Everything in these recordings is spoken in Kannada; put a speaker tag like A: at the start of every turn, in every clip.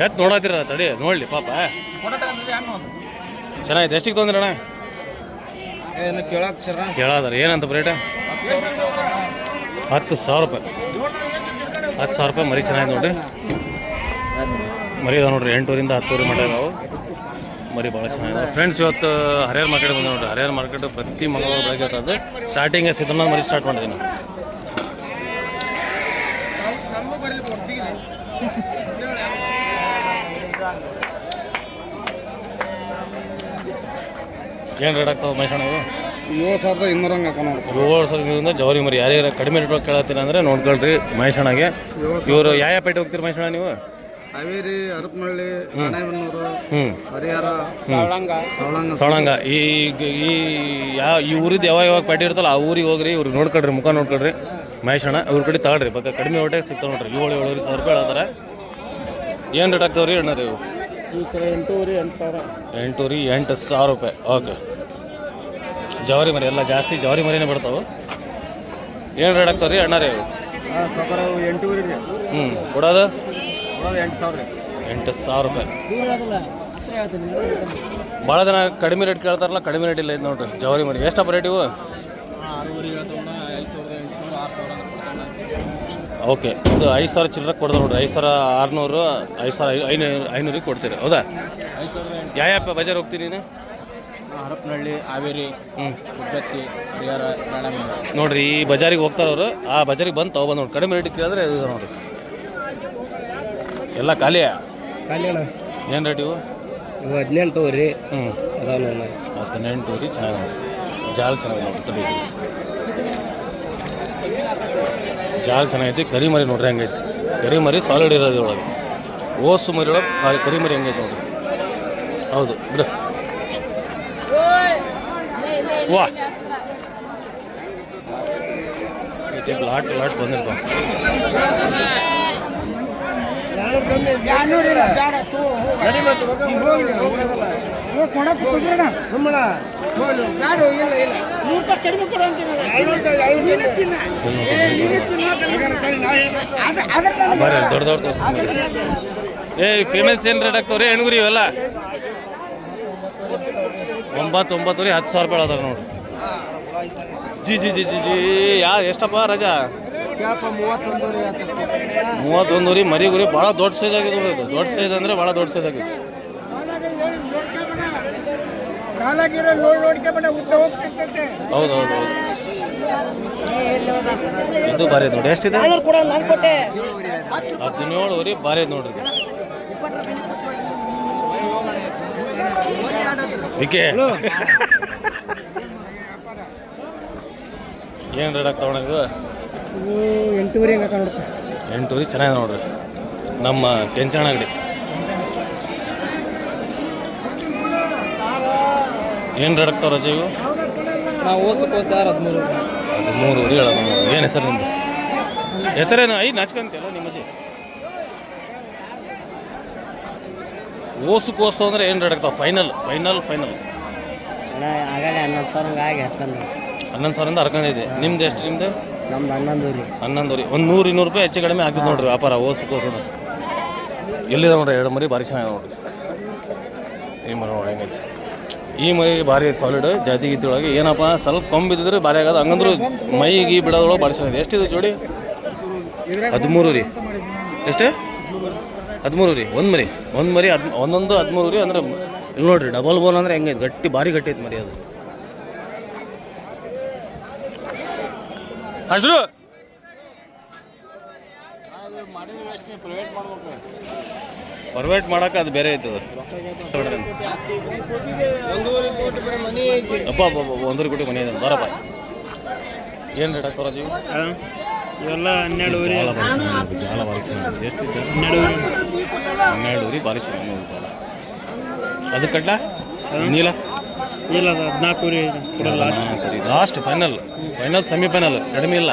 A: ಎತ್ ನೋಡತ್ತೀರ ತಡಿ ನೋಡ್ಲಿ ಪಾಪ ಚೆನ್ನಾಗಿದೆ. ಎಷ್ಟಿಗೆ ತೊಂದ್ರಣ್ಣ? ಕೇಳಾದ್ರ ಏನಂತ ರೇಟ್? 10,000 ರೂಪಾಯಿ. 10,000 ರೂಪಾಯಿ ಮರಿ ಚೆನ್ನಾಗಿದೆ ನೋಡ್ರಿ. ಮರಿ ಇದಾವೆ ನೋಡ್ರಿ, 8ರಿಂದ 10 ಮಟ್ಟ ಇದಾವೆ ಮರಿ, ಭಾಳ ಚೆನ್ನಾಗಿದೆ ಫ್ರೆಂಡ್ಸ್. ಇವತ್ತು ಹರಿಹರ ಮಾರ್ಕೆಟ್ ಬಂದ ನೋಡ್ರಿ. ಹರಿಹರ ಮಾರ್ಕೆಟ್ ಪ್ರತಿ ಮಂಗಳವಾರ ಬೆಳಗ್ಗೆ ಇರ್ತದೆ. ಸ್ಟಾರ್ಟಿಂಗ್ ಸಿದ್ದಣ್ಣ ಮರಿ ಸ್ಟಾರ್ಟ್ ಮಾಡಿದ್ದೀನಿ. ಏನು ರೇಟ್ ಆಗ್ತಾವೆ ಮೈಸೂರು?
B: 7,200 ಹಂಗೆ ಹಾಕೋಣ.
A: 7,200 ಜವರಿ ಮರಿ. ಯಾರ್ಯಾರು ಕಡಿಮೆ ರೇಟ್ ಕೇಳತ್ತೀನಿ ಅಂದರೆ ನೋಡ್ಕೊಳ್ರಿ ಮೈಸೂರಿಗೆ. ಇವರು ಯಾವ ಪೇಟೆ ಹೋಗ್ತೀರಿ ಮೈಸೂರು ನೀವು?
B: ಹಾವೇರಿ, ಹರಪನಹಳ್ಳಿ, ಹರಿಹರ,
A: ಸವಳಂಗ. ಈ ಊರಿದ್ದು ಯಾವಾಗ ಪೇಟೆ ಇರ್ತಲ್ಲ ಆ ಊರಿಗೆ ಹೋಗ್ರಿ. ಇವ್ರಿಗೆ ನೋಡ್ಕೊಳ್ರಿ, ಮುಖ ನೋಡ್ಕೊಳ್ರಿ ಮಹೇಶಣ್ಣ. ಇವ್ರ ಕಡೆ ತಗೊಳ್ರಿ, ಬಗ್ಗೆ ಕಡಿಮೆ ಹೊಟ್ಟೆ ಸಿಗ್ತಾವೆ ನೋಡ್ರಿ. 7,000 ರೂಪಾಯಿ ಹೇಳ್ತಾರೆ. ಏನು ರೇಟ್ ಆಗ್ತಾವೆ ರೀ ಅಣ್ಣ ರೀ? 8,000 ರೂಪಾಯಿ. ಓಕೆ. ಜವಾರಿ ಮರಿ ಎಲ್ಲ ಜಾಸ್ತಿ ಜವಾರಿ ಮರಿನೇ ಬಿಡ್ತಾವೆ. ಏನು ರೇಟ್ ಆಗ್ತಾವೆ ರೀ ಅಣ್ಣ ರೀ?
B: 8,000.
A: ಕೊಡೋದು
B: 8,000
A: ರೂಪಾಯಿ. ಭಾಳ ಜನ ಕಡಿಮೆ ರೇಟ್ ಕೇಳ್ತಾರಲ್ಲ, ಕಡಿಮೆ ರೇಟ್ ಇಲ್ಲ ಇದು ನೋಡ್ರಿ ಜವಾರಿ ಮರಿ. ಎಷ್ಟಪ್ಪ ರೇಟ್ ಇವು? ಓಕೆ. ಇದು 5,000 ಚಿಲ್ಲರೆ ಕೊಡ್ತಾರೆ ನೋಡ್ರಿ. 5,600, 5,500 ಕೊಡ್ತೀರಿ ಹೌದಾ? ಯಾವ ಬಜಾರ್ ಹೋಗ್ತೀರಿ ನೀನು?
B: ಹರಪನಹಳ್ಳಿ, ಹಾವೇರಿ, ಗುಬ್ಬತ್ತಿ, ಹರಿಹರ,
A: ನೋಡ್ರಿ ಈ ಬಜಾರಿಗೆ ಹೋಗ್ತಾರವ್ರು. ಆ ಬಜಾರಿಗೆ ಬಂದು ತೊಗೊಬಂದು ನೋಡಿ. ಕಡಿಮೆ ರೇಟಿಗೆ ಕೇಳಿದ್ರೆ ಇದು ನೋಡ್ರಿ ಎಲ್ಲ ಖಾಲಿಯಾ? ಏನು ರೇಟ್ ಇವು?
B: 18 ರೀ.
A: 18 ರೀ. ಚೆನ್ನಾಗಿ ನೋಡಿ, ಜಾಲ್ ಚೆನ್ನಾಗಿ ನೋಡಿ. ತಡಿ ಜಾಲ್ ಚೆನ್ನಾಗೈತಿ. ಕರಿ ಮರಿ ನೋಡ್ರಿ ಹೆಂಗೈತಿ. ಕರಿ ಮರಿ ಸಾಲಿಡ್ ಇರೋದು ಒಳಗೆ. ಓಸು ಮರಿ ಒಳಗೆ ಕರಿ ಮರಿ ಹೆಂಗೈತಿ ನೋಡ್ರಿ. ಹೌದು ಬಿಡು. ವಾ ಲಾಟ್ ಬಂದಿರ್ತಾವ. ಬರ್ರಿ ದೊಡ್ಡ ಫೇಮಸ್ ಏನು ರೇಟ್ ಆಗ್ತಾವ್ರಿ ಹೆಣ್ಗುರಿ ಇವೆಲ್ಲ? 9,900 ರೀ. 10,000 ರೂಪಾಯಿ ಹೇಳ್ತಾರೆ ನೋಡ್ರಿ. ಜಿ ಎಷ್ಟಪ್ಪ ರಜಾ? 31 ರೀ. ಮರಿ ಗುರಿ ಭಾಳ ದೊಡ್ಡ ಸೈಜ್ ಆಗಿದೆ ನೋಡ್ರಿ. ಇದು ದೊಡ್ಡ ಸೈಜ್ ಅಂದರೆ ಭಾಳ ದೊಡ್ಡ ಸೈಜ್ ಆಗಿದೆ. ಹೌದು. ಇದು ಭಾರಿ ನೋಡಿ. ಎಷ್ಟಿದೆ? 17 ರೀ. ಭಾರಿ ನೋಡ್ರಿ. ವಿಕೆ ಏನು ರೇಟ್ ಆಗ್ತಾವಣ ಇದು? 8 ರೀ. ಚೆನ್ನಾಗಿದೆ ನೋಡ್ರಿ. ನಮ್ಮ ಕೆಂಚಣ ಅಂಗಡಿ. ಏನು ರೇಟ್ ಆಗ್ತಾವ ರಜೆ ಇವು? 13 ರೀ ಹೇಳೋದು. ಏನು ಹೆಸರು ನಿಮ್ಮದು? ಹೆಸರೇನು? ನಾಚ್ಕಂತಿಲ್ಲ ನಿಮ್ಮಜ್ಜಿ. ಓಸು ಅಂದರೆ ಏನು ರೇಟ್ ಆಗ್ತಾವೆ? ಫೈನಲ್ 11,000ರಿಂದ ಹರ್ಕೊಂಡಿದೆ. ನಿಮ್ದು ಎಷ್ಟು? ನಿಮ್ದು?
B: ನಮ್ದು 11 ರೀ.
A: 11 ರೀ. ಒಂದು 100-200 ರೂಪಾಯಿ ಹೆಚ್ಚು ಕಡಿಮೆ ಆಗ್ತದೆ ನೋಡ್ರಿ ವ್ಯಾಪಾರ. ಓಸು ಎಲ್ಲಿದೆ ನೋಡ್ರಿ? 2 ಮರಿ ಭಾರಿ ಚೆನ್ನಾಗಿದೆ ನೋಡ್ರಿ. ಈ ಮರಿ ನೋಡಿ ಹೆಂಗೈತಿ. ಈ ಮರಿ ಭಾರಿ ಐತೆ ಸಾಲಿಡ್. ಜಾತಿ ಗೀತಿ ಒಳಗೆ ಏನಪ್ಪ ಸ್ವಲ್ಪ ಕಮ್ಮಿ ಬಿದ್ದಿದ್ರೆ ಭಾರಿ ಆಗೋದು. ಹಂಗಂದ್ರು ಮೈಗೆ ಬಿಡೋದ್ರೊಳಗೆ ಭಾರಿ ಚೆನ್ನಾಗಿದೆ. ಎಷ್ಟಿದೆ ಜೋಡಿ? 13 ರೀ. ಎಷ್ಟು? 13 ರೀ. ಒಂದು ಮರಿ ಒಂದೊಂದು 13 ರೀ. ಅಂದ್ರೆ ಇಲ್ಲಿ ನೋಡ್ರಿ ಡಬಲ್ ಬೋನ್ ಅಂದರೆ ಹೆಂಗೈತೆ ಗಟ್ಟಿ, ಭಾರಿ ಗಟ್ಟಿ ಐತೆ ಮರಿ ಅದು. ಹಸಿರು ಪ್ರೈವೇಟ್ ಮಾಡೋಕೆ ಅದು ಬೇರೆ ಐತದ. ಅಪ್ಪ 1 ಕೋಟಿ ಮನೆ ಇದೆ ಬರಪ್ಪ. ಏನು ರೇಟ್ ಆಗ್ತಾರ ನೀವು?
C: ಇವೆಲ್ಲ 12
A: ಜಾಲ ಭಾರಿ ಚೆನ್ನಾಗಿದೆ. ಎಷ್ಟಿದೆ? 12 ರೀ. ಭಾರಿ ಚೆನ್ನಾಗಿ ನೋಡಿ ಜಾಲ. ಅದು ಕಡ್ಲ ನೀಲ
C: 14 ರೀ.
A: Last final semifinal. ಕಡಿಮೆ ಇಲ್ಲ.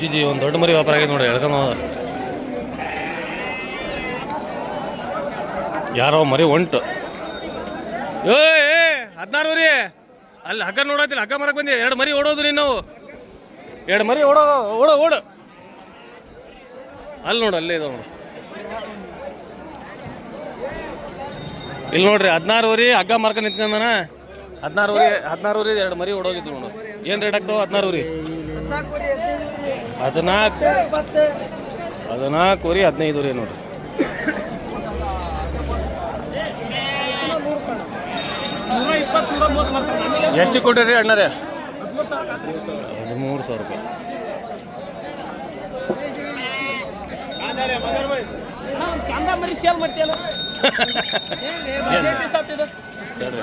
A: ಜಿ ಒಂದು ದೊಡ್ಡ ಮರಿ ವ್ಯಾಪಾರ ಆಗಿದೆ ನೋಡಿ. ಎಳ್ಕೊಂಡು ಹೋದ ಯಾರೋ ಮರಿ ಒಂಟು ಏ 16 ರೀ ಅಲ್ಲಿ ಹಗ್ಗ ನೋಡತ್ತಿಲ್ಲ ಹಗ್ಗ ಮರಕ್ಕೆ ಬಂದಿ 2 ಮರಿ ಓಡೋದು ನೀನು 2 ಮರಿ ಓಡು ಅಲ್ಲಿ ನೋಡು ಅಲ್ಲೇ ಇದಾವ ನೋಡು ಇಲ್ಲಿ ನೋಡ್ರಿ 16 ರೀ ಹಗ್ಗ ಮರಕ ನಿಂತ್ಕೊಂಡನ 16 ರೀ 2 ಮರಿ ಓಡೋಗಿದ್ದು ನೋಡು ಏನು ರೇಟ್ ಆಗ್ತಾವ 16 ರೀ 14 ರೀ 15 ರೀ ನೋಡ್ರಿ ಎಷ್ಟು ಕೊಟ್ಟಿರಿ ಅಣ್ಣರೇ 13,000 ರೂಪಾಯಿ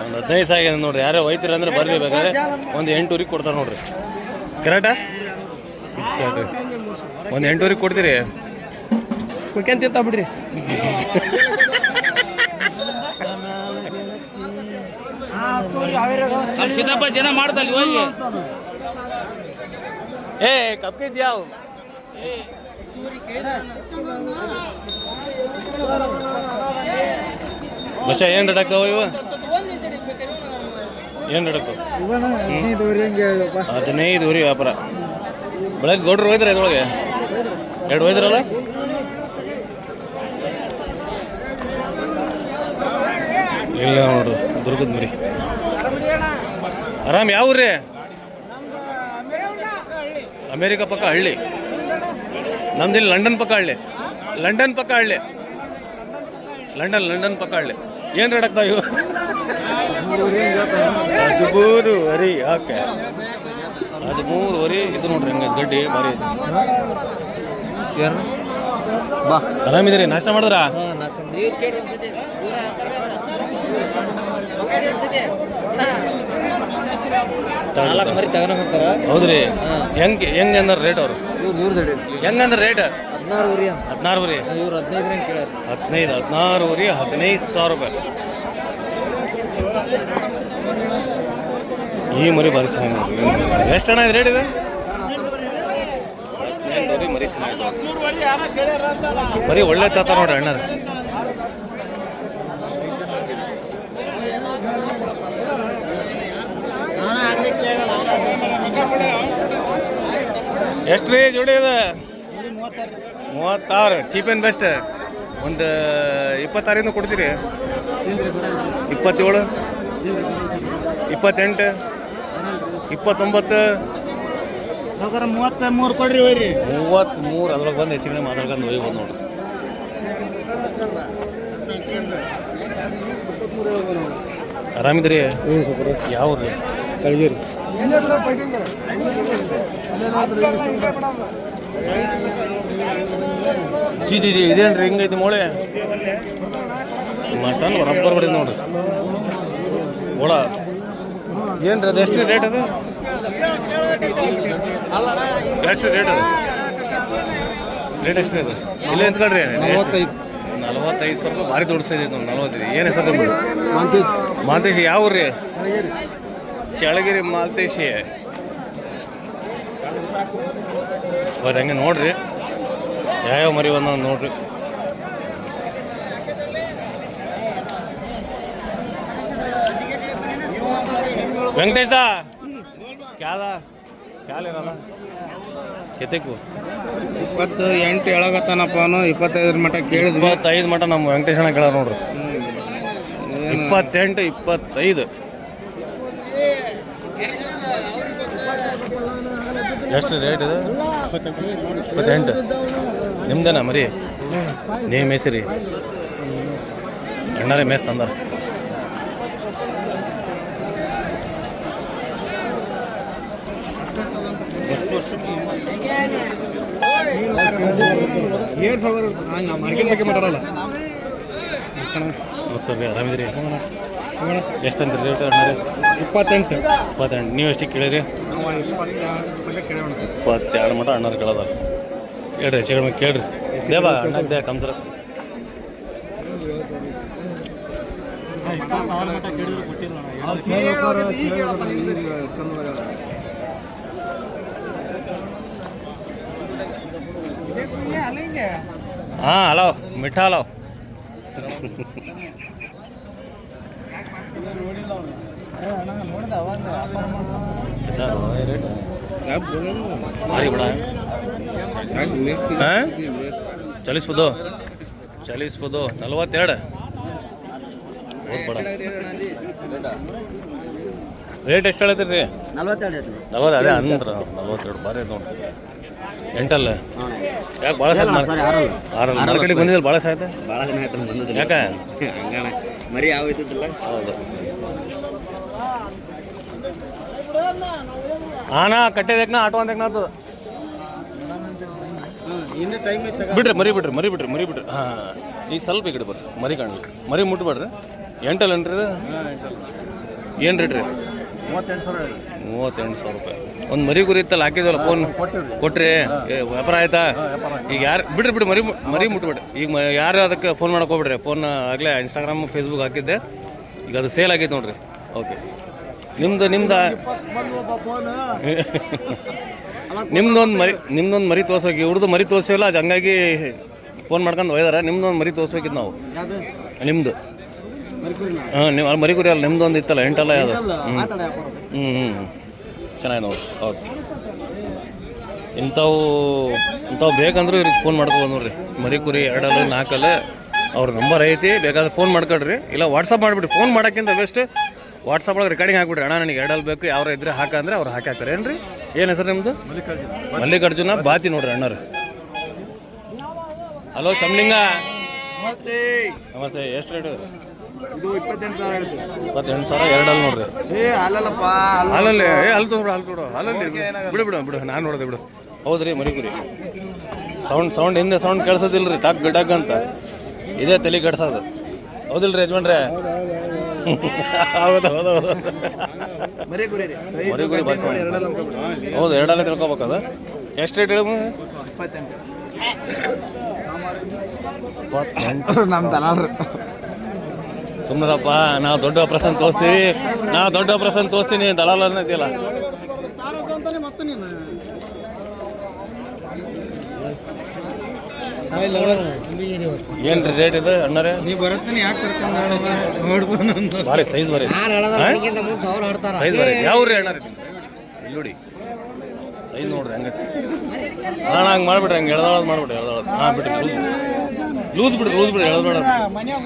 A: ಒಂದು 15 ಸಾವಿರ ನೋಡ್ರಿ ಯಾರೋ ಒಯ್ತೀರ ಅಂದ್ರೆ ಬರ್ರಿ ಬೇಕಾದ್ರೆ ಒಂದು 8 ಕೊಡ್ತಾರೆ ನೋಡ್ರಿ ಕರೆಕ್ಟಾ ಒಂದು 8 ಕೊಡ್ತೀರಿ
B: ಕುಯ್ಕಂತ ಬಿಡ್ರಿ
C: ಸಿದ್ದಪ್ಪ ಜನ ಮಾಡ್ದಲ್ಲಿ ಹೋಗಿ
A: ಏ ಕಪ್ಪಿದ್ಯಾವು ಬಸ ಏನು ರೇಟ್ ಆಗ್ತಾವ ಇವ ಏನು ರೇಟ್ ಆಗ್ತಾವ 15 ರೀ ವ್ಯಾಪಾರ ಬೆಳಗ್ಗೆ ಗೌಡ್ರು ಹೋಯ್ತಾರೆ ಇದ್ರೊಳಗೆ 2 ಹೋಯ್ದ್ರಲ್ಲ ಇಲ್ಲ ನೋಡು ದುರ್ಗದ ಮರಿ ಆರಾಮ್ ಯಾವ ರೀ ಅಮೇರಿಕಾ ಪಕ್ಕ ಹಳ್ಳಿ ನಮ್ದಿಲ್ಲಿ ಲಂಡನ್ ಪಕ್ಕ ಹಳ್ಳಿ ಲಂಡನ್ ಪಕ್ಕ ಹಳ್ಳಿ ಏನು ರೇಟ್ ಆಗ್ತಾವ ಇವು 13 ವರಿ ಓಕೆ 13 ವರಿ ಇದು ನೋಡ್ರಿ ಹಂಗೆ ಗಡ್ಡಿ ಭಾರಿ
B: ಬಾ
A: ಆರಾಮಿದ್ದೀರಿ ನಾಷ್ಟ ಮಾಡಿದ್ರಾ
B: ಮರಿ ತಗೊಂಡ್ತಾರ
A: ಹೌದ್ರಿ ಹೆಂಗೆ ಅಂದ್ರ ರೇಟ್ ಅವರು ಹೆಂಗಂದ್ರೆ ರೇಟ್
B: 16 ರೀ
A: 16 ರೀ
B: ಇವ್ರು 15 ಕೇಳ್ಯಾರ
A: 16 ರೀ 15,000 ರೂಪಾಯಿ ಈ ಮರಿ ಭಾರಿ ಚೆನ್ನಾಗಿ ಎಷ್ಟು ಹಣ ಇದೆ ರೇಟ್ ಇದೆ 18 ರೀ ಮರಿ ಚೆನ್ನಾಗಿದೆ ಮರಿ ಒಳ್ಳೆ ತಾತ ನೋಡ್ರಿ ಅಣ್ಣ ಎಷ್ಟು ರೀ ಜೋಡಿ ಇದೆ 36 ಚೀಪ್ ಆ್ಯಂಡ್ ಬೆಸ್ಟ್ ಒಂದು 26 ಕೊಡ್ತೀರಿ 27 28 29
B: ಸೌಕರ 33 ಕೊಡ್ರಿ ಹೋಯ್ರಿ
A: 33 ಅದ್ರೊಳಗೆ ಬಂದು ಹೆಚ್ಚಿಗೆ ಮಾತಾಡ್ಕೊಂಡು ಹೋಗಿ ಬಂದು ನೋಡ್ರಿ ಆರಾಮಿದ್ರಿ ಯಾವ ರೀ
B: ಚಳಗಿರಿ
A: ಜಿ ಇದೇನ್ರಿ ಹಿಂಗೈತಿ ಮೋಳೆ ಮಟನ್ ರಬ್ಬರ್ ಹೊಡಿದ್ ನೋಡ್ರಿ ಓಳ ಏನ್ರಿ ಅದು ಎಷ್ಟು ರೇಟ್ ಅದು ಎಷ್ಟು ರೇಟ್ ಅದು ರೇಟ್ ಎಷ್ಟು ಅದು ಇಲ್ಲೇ ಎಂತ್ಕೊಳ್ರಿ 45,000 ರೂಪಾಯಿ ಭಾರಿ ದೊಡ್ಡ ಸೈಜ್ ಐತೆ 45 ಏನು ಹೆಸರು ಮಾಲ್ತೇಶಿ ಯಾವ ರೀ ಚಳಗಿರಿ ಮಾಲ್ತೇಶಿ ಬರ್ರಿ ಹಂಗೆ ನೋಡ್ರಿ ಯಾವ್ಯಾವ ಮರಿ ಒಂದೊಂದು ನೋಡ್ರಿ ವೆಂಕಟೇಶ್ ದಾ ಕ್ಯಾಲಿರಲ್ಲ ಕೆತ್ತಕ್ಕು
B: 28 ಹೇಳಕತ್ತಾನಪ್ಪ ಅವನು 25 ಮಟ್ಟ ಕೇಳಿದ್ವಿ
A: 25 ಮಟ್ಟ ನಮ್ಮ ವೆಂಕಟೇಶನ ಕೇಳ ನೋಡ್ರಿ 28 25 ಎಷ್ಟು ರೇಟ್ ಇದೆ 28 ನಿಮ್ದೇನಾ ಮರಿ ನೀವು ಮೇಸಿರಿ ಅಣ್ಣರೇ ಮೇಸ್ ತಂದಾರ
B: ಮಾರ್ಕೆಟ್ ಬಗ್ಗೆ ಮಾತಾಡಲ್ಲ
A: ನಮಸ್ಕಾರ ರೀ ಆರಾಮಿದ್ರಿ ಎಷ್ಟು ಅಂತೀರಿ ರೇಟ್ ಅಣ್ಣರೇ 28 ನೀವು ಎಷ್ಟಕ್ಕೆ ಕೇಳಿರಿ 22 ಮಟ್ಟ ಅಣ್ಣರು ಕೇಳೋದಾರ ಹೇಳ್ರಿ ಹೆಚ್ಚು ಕಡಿಮೆ ಕೇಳ್ರಿ ದೇವ ಅಣ್ಣ ಕಮ್ಸರ ಹಾಂ ಹಲೋ ಮಿಠಾ ಹಲೋ ಭಾರಿ ಬಿಡ ಹಾಂ ಚಲಿಸ್ಬೋದು 42 ರೇಟ್ ಎಷ್ಟು ಹೇಳ್ತೀರಿ ರೀ 40 ಅದೇ ಅಂದ್ರ 42 ಭಾರಿ ನೋಡಿ ಎಂಟಲ್ಲ ಯಾಕೆ ಭಾಳ ಸಾಯ್ತು ಮಾರ್ಕೆಟಿಗೆ ಬಂದಿದ್ದಲ್ಲ ಭಾಳ ಸಾಯ್ತು
D: ಭಾಳ ದಿನ ಆಯ್ತು ಬಂದದಿಲ್ಲ
A: ಯಾಕೆ
D: ಹಂಗಣ ಮರಿ ಯಾವ ಇದ್ದಿದ್ದಿಲ್ಲ
A: ಹೌದು ಹಾಂ ನಾ ಕಟ್ಟೆದೇಕ್ನ ಆಟೋ ಅಂದೇಕ್ನಾತು
B: ಇನ್ನೂ ಟೈಮ್
A: ಬಿಡ್ರಿ ಮರಿ ಹಾಂ ಈಗ ಸ್ವಲ್ಪ ಈ ಕಡೆ ಬರ್ರಿ ಮರಿ ಕಾಣಲಿ ಮರಿ ಮುಟ್ಬೇಡ್ರಿ ಎಂಟಲ್ಲೇನ್ರಿ ಇದು ಏನು ರೇಟ್ ರೀ 38,000 ರೂಪಾಯಿ ಒಂದು ಮರಿ ಗುರಿ ಇತ್ತಲ್ಲ ಹಾಕಿದ್ವಲ್ಲ ಫೋನ್ ಕೊಟ್ರಿ ವ್ಯಾಪಾರ ಆಯ್ತಾ ಈಗ ಯಾರು ಬಿಡ್ರಿ ಮರಿ ಮುಟ್ಬೇಡ್ರಿ ಈಗ ಯಾರು ಅದಕ್ಕೆ ಫೋನ್ ಮಾಡಕ್ಕೆ ಹೋಗ್ಬಿಡ್ರಿ ಫೋನ್ ಆಗಲೇ ಇನ್ಸ್ಟಾಗ್ರಾಮ್ ಫೇಸ್ಬುಕ್ ಹಾಕಿದ್ದೆ ಈಗ ಅದು ಸೇಲ್ ಆಗೈತೆ ನೋಡ್ರಿ ಓಕೆ ನಿಮ್ದು ನಿಮ್ದೊಂದು ಮರಿ ತೋರ್ಸೋಕೆ ಇವ್ರದ್ದು ಮರಿ ತೋರಿಸಿಲ್ಲ ಅದು ಹಂಗಾಗಿ ಫೋನ್ ಮಾಡ್ಕೊಂಡು ಒಯ್ದಾರ ನಿಮ್ದೊಂದು ಮರಿ ತೋರಿಸ್ಬೇಕಿತ್ತು ನಾವು ನಿಮ್ಮದು ಹಾಂ ನೀವು ಅಲ್ಲಿ ಮರಿ ಕುರಿ ಅಲ್ಲ ನಿಮ್ದೊಂದು ಇತ್ತಲ್ಲ ಎಂಟಲ್ಲ ಯಾವುದು ಹ್ಞೂ ಚೆನ್ನಾಗಿ ನೋಡಿ ಓಕೆ ಇಂಥವು ಬೇಕಂದ್ರೂ ಇವ್ರಿಗೆ ಫೋನ್ ಮಾಡ್ಕೊಬೋದು ನೋಡ್ರಿ ಮರಿ ಕುರಿ 2 ಅಲ್ಲ 4 ಅಲ್ಲ ಅವ್ರ ನಂಬರ್ ಐತಿ ಬೇಕಾದ್ರೆ ಫೋನ್ ಮಾಡ್ಕೊಳ್ರಿ ಇಲ್ಲ ವಾಟ್ಸಪ್ ಮಾಡಿಬಿಟ್ಟು ಫೋನ್ ಮಾಡೋಕ್ಕಿಂತ ಬೆಸ್ಟ್ ವಾಟ್ಸಪ್ ಒಳಗೆ ರೆಕಾರ್ಡಿಂಗ್ ಹಾಕ್ಬಿಡ್ರಿ ಅಣ್ಣ ನನಗೆ 2 ಅಲ್ಲ ಬೇಕು ಯಾರು ಇದ್ರೆ ಹಾಕಂದ್ರೆ ಅವ್ರು ಹಾಕ್ತಾರೆ ಏನು ರೀ ಏನು ಹೆಸರು ನಿಮ್ಮದು ಮಲ್ಲಿಕಾರ್ಜುನ ಬಾತಿ ನೋಡ್ರಿ ಅಣ್ಣರು ಹಲೋ ಶಮ್ಲಿಂಗ ನಮಸ್ತೆ ಎಷ್ಟು ರೇಟ್
B: ಇದು 28,000 ಹೇಳ್ತೀವಿ
A: 28,000 2 ಅಲ್ಲ ನೋಡ್ರಿ
B: ಹಾಲಲ್ಲಪ್ಪ
A: ಹಾಲಲ್ಲಿ ಹಾಲು ತಗೊಬಿಡು ಹಾಲಲ್ಲಿ ಬಿಡು ನಾನು ನೋಡಿದೆ ಬಿಡು ಹೌದ್ರಿ ಮರಿ ಕುರಿ ಸೌಂಡ್ ಹಿಂದೆ ಸೌಂಡ್ ಕೇಳಿಸೋದಿಲ್ಲ ರೀ ಟಾಕ್ ಗಡ್ಡಾಗ ಅಂತ ಇದೇ ತಲೆ ಕೆಡ್ಸೋದು ಹೌದಿಲ್ಲ ರೀ ಯಜಮಾನ್ರೆ ಹೌದು
B: ಮರಿ ಕುರಿ
A: ಹೌದು 2 ಅಲ್ಲ ತಿಳ್ಕೊಬೇಕದ ಎಷ್ಟು ರೇಟ್ ಹೇಳಿ
B: 28 ನಮ್ಮ ದಲಾಲ್ರು
A: ಸುಮ್ಮನಪ್ಪ ನಾವು ದೊಡ್ಡ ಪ್ರಸನ್ನ ತೋರಿಸ್ತೀನಿ ದಲಾಲ ಅನ್ನೋದಿಲ್ಲ ಏನ್ರಿ ರೇಟ್ ಇದೆ ಅಣ್ಣರೇ
B: ನೀವು ಬರುತ್ತೀನಿ ಯಾಕೆ ಸರ್ಕೊಂಡು ನೋಡ್ಕೊಂಡು
A: ಭಾರಿ ಸೈಜ್ ಬರೀ ಸೈಜ್ ಬರೀ ಯಾವ ರೀ ಅಣ್ಣರಿ ಇಲ್ಲಿ ನೋಡಿ ಸೈಜ್ ನೋಡ್ರಿ ಹಂಗೈತಿ ಅಣ್ಣ ಹಂಗೆ ಮಾಡ್ಬಿಡ್ರಿ ಹಂಗೆ ಎಳ್ದಾಳೋದು ಮಾಡ್ಬಿಡ್ರಿ ಹಾಂ ಬಿಡ್ರಿ ಲೂಸ್ ಬಿಡ್ರಿ ಎಳ್ಬೇಡ
B: ಮನ್ಯಾಗ